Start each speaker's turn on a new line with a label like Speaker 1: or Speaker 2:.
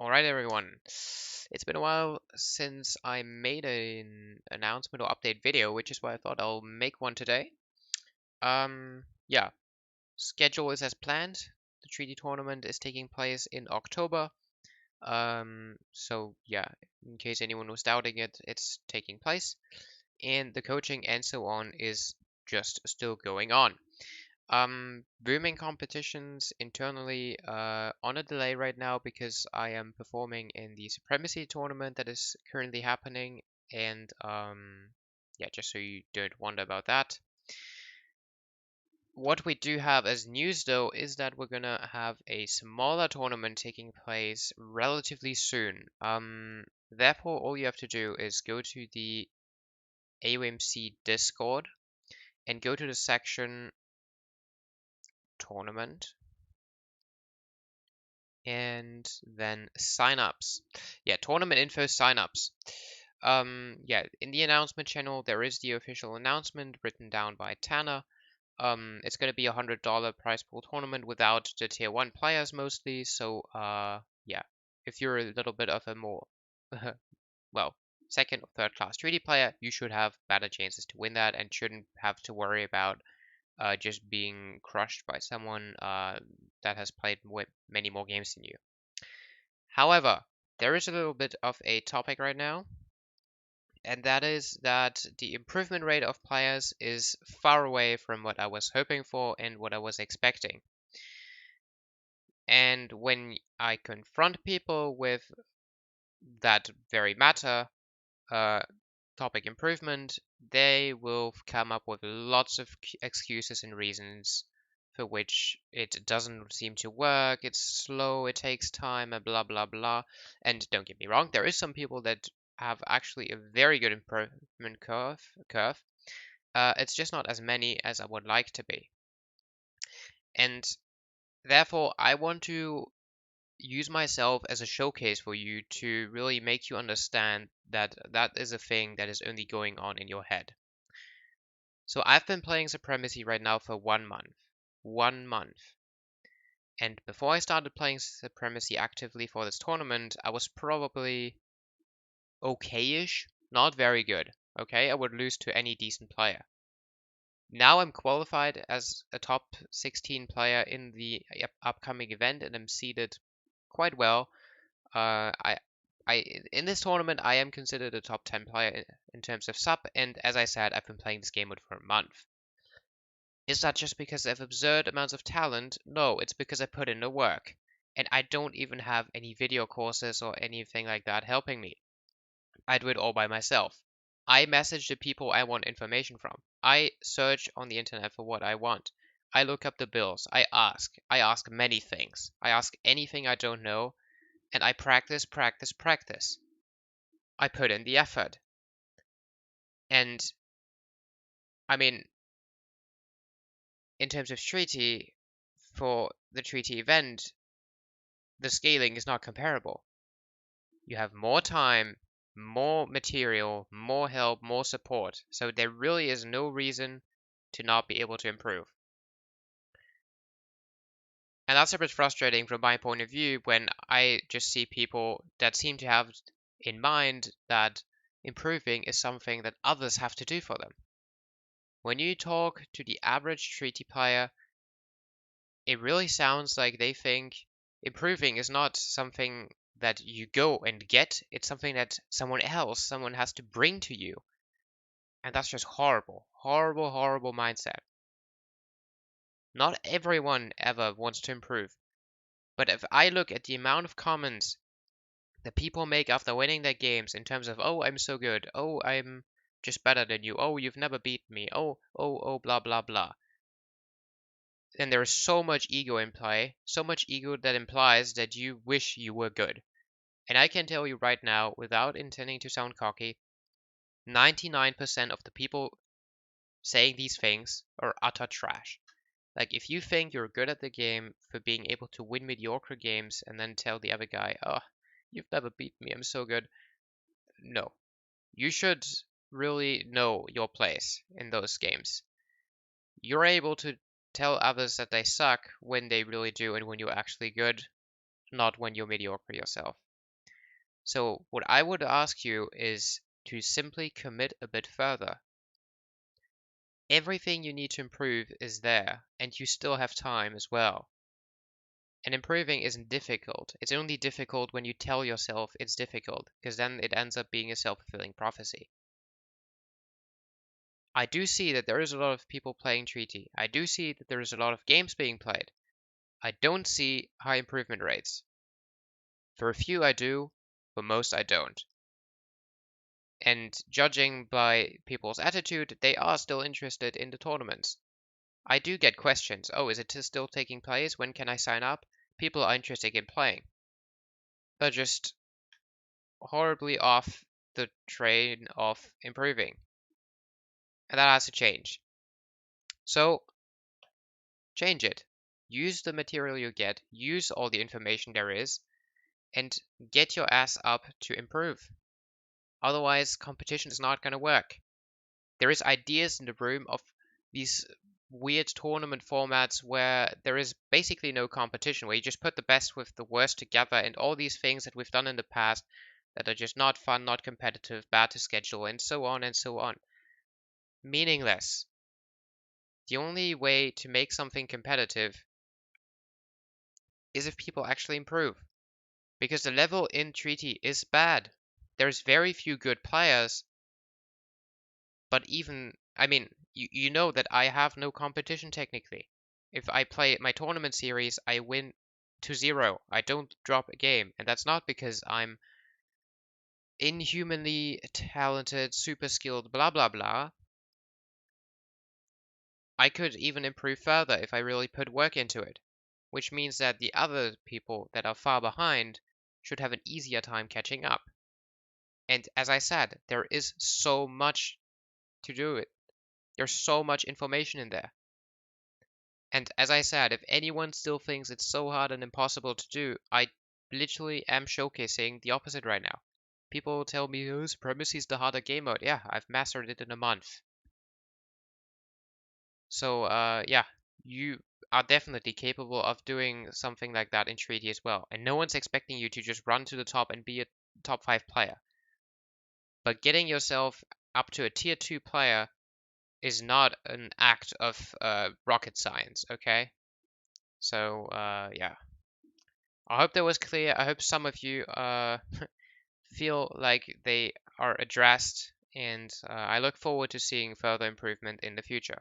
Speaker 1: Alright everyone, it's been a while since I made an announcement or update video, which is why I thought I'll make one today. Yeah, schedule is as planned. The treaty tournament is taking place in October. So yeah, in case anyone was doubting it, it's taking place. And the coaching and so on is just still going on. Booming competitions internally on a delay right now because I am performing in the Supremacy tournament that is currently happening, and yeah, just so you don't wonder about that. What we do have as news though is that we're gonna have a smaller tournament taking place relatively soon. Therefore, all you have to do is go to the AOMC Discord and go to the section tournament and then signups. Yeah, tournament info signups. Yeah, in the announcement channel, there is the official announcement written down by Tanner. It's going to be $100 prize pool tournament without the tier 1 players mostly. So, yeah, if you're a little bit of a more, well, second or third class treaty player, you should have better chances to win that and shouldn't have to worry about just being crushed by someone that has played many more games than you. However, there is a little bit of a topic right now, and that is that the improvement rate of players is far away from what I was hoping for and what I was expecting. And when I confront people with that very matter, topic improvement, they will come up with lots of excuses and reasons for which it doesn't seem to work, it's slow, it takes time, and blah blah blah. And don't get me wrong, there is some people that have actually a very good improvement curve. It's just not as many as I would like to be. And therefore, I want to use myself as a showcase for you to really make you understand that that is a thing that is only going on in your head. So I've been playing Supremacy right now for 1 month. 1 month. And before I started playing Supremacy actively for this tournament, I was probably okay-ish, not very good. Okay, I would lose to any decent player. Now I'm qualified as a top 16 player in the upcoming event and I'm seeded quite well. Uh, I, in this tournament, I am considered a top 10 player in terms of sub, and as I said, I've been playing this game mode for a month. Is that just because I have absurd amounts of talent? No, it's because I put in the work. And I don't even have any video courses or anything like that helping me. I do it all by myself. I message the people I want information from. I search on the internet for what I want. I look up the bills. I ask. I ask many things. I ask anything I don't know, and I practice, practice, practice. I put in the effort. And I mean, in terms of treaty, for the treaty event, the scaling is not comparable. You have more time, more material, more help, more support. So there really is no reason to not be able to improve. And that's a bit frustrating from my point of view when I just see people that seem to have in mind that improving is something that others have to do for them. When you talk to the average treaty player, it really sounds like they think improving is not something that you go and get, it's something that someone has to bring to you. And that's just horrible, horrible, horrible mindset. Not everyone ever wants to improve. But if I look at the amount of comments that people make after winning their games in terms of, oh, I'm so good, oh, I'm just better than you, oh, you've never beaten me, oh, blah, blah, blah. And there is so much ego in play, so much ego that implies that you wish you were good. And I can tell you right now, without intending to sound cocky, 99% of the people saying these things are utter trash. Like, if you think you're good at the game for being able to win mediocre games and then tell the other guy, oh, you've never beat me, I'm so good. No. You should really know your place in those games. You're able to tell others that they suck when they really do and when you're actually good, not when you're mediocre yourself. So what I would ask you is to simply commit a bit further. Everything you need to improve is there, and you still have time as well. And improving isn't difficult. It's only difficult when you tell yourself it's difficult, because then it ends up being a self-fulfilling prophecy. I do see that there is a lot of people playing Treaty. I do see that there is a lot of games being played. I don't see high improvement rates. For a few I do, but most I don't. And judging by people's attitude, they are still interested in the tournaments. I do get questions. Oh, is it still taking place? When can I sign up? People are interested in playing. They're just horribly off the train of improving. And that has to change. So, change it. Use the material you get, use all the information there is, and get your ass up to improve. Otherwise, competition is not going to work. There is ideas in the room of these weird tournament formats where there is basically no competition, where you just put the best with the worst together, and all these things that we've done in the past that are just not fun, not competitive, bad to schedule, and so on and so on. Meaningless. The only way to make something competitive is if people actually improve. Because the level in Treaty is bad. There's very few good players, but even, I mean, you know that I have no competition technically. If I play my tournament series, I win to 0. I don't drop a game, and that's not because I'm inhumanly talented, super skilled, blah blah blah. I could even improve further if I really put work into it, which means that the other people that are far behind should have an easier time catching up. And as I said, there is so much to do it. There's so much information in there. And as I said, if anyone still thinks it's so hard and impossible to do, I literally am showcasing the opposite right now. People tell me, oh, Supremacy is the harder game mode. Yeah, I've mastered it in a month. So, yeah, you are definitely capable of doing something like that in Treaty as well. And no one's expecting you to just run to the top and be a top 5 player. But getting yourself up to a tier 2 player is not an act of rocket science, okay? So, yeah. I hope that was clear. I hope some of you feel like they are addressed, and I look forward to seeing further improvement in the future.